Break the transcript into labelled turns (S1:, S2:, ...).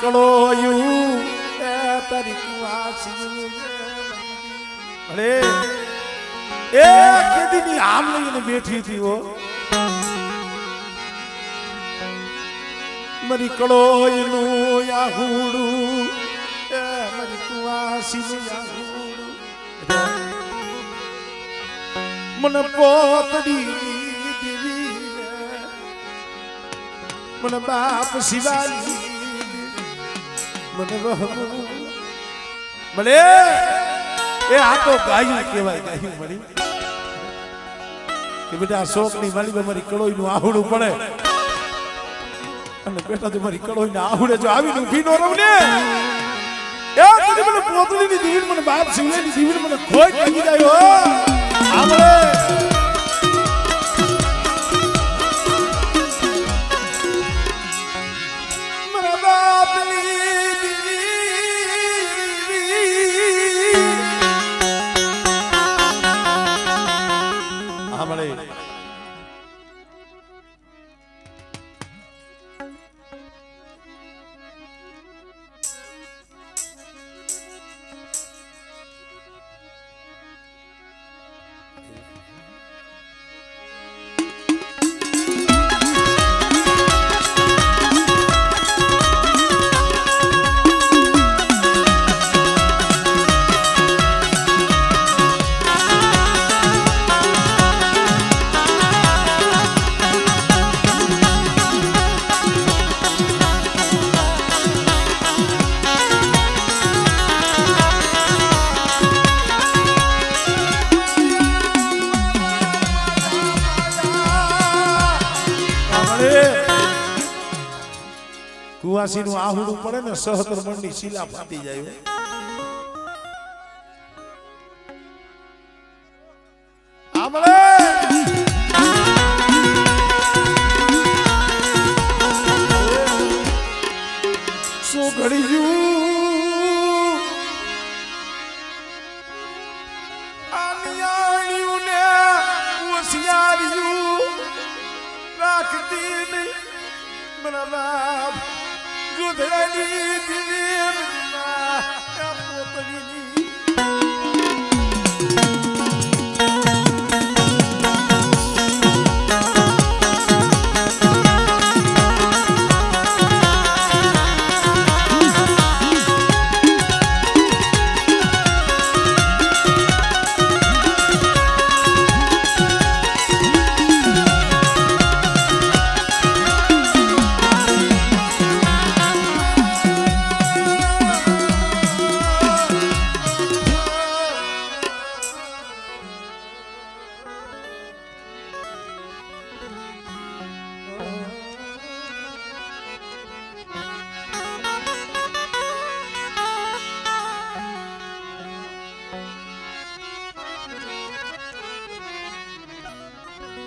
S1: કળોયું એ તારી કુવાસી અરે એ કેદીની આમ લઈને બેઠી હતી હો મારી કળોયનું યાહુડું એ મારી કુવાસીનું યાહુડું મને પોતડી દીવી મને બાપ શિવાલી મને વહુ મને એ આ તો ગાયું કહેવાય ગાયું મળી કે બેટા શોકની માલી મારી કળોઈનું આહુડું પડે અને બેટા તો મારી કળોઈને આહુડે જો આવીને ઊભી નો રહું ને એ કદી મને પોતળીની દીવીને મને બાપ શિવની દીવીને મને ખોઈ કરી જાય હો આમળે મારા બાપની દીવી આમળે કુવાસીનું આહુડું પડે ને સહતર મંડી શીલા ફાટી જાય આમળે સો ઘડીયું આનિયાણ્યું ને હોશિયારિયું રાખતી નહીં બરાબર રૂધડાની દીવી પોતળીની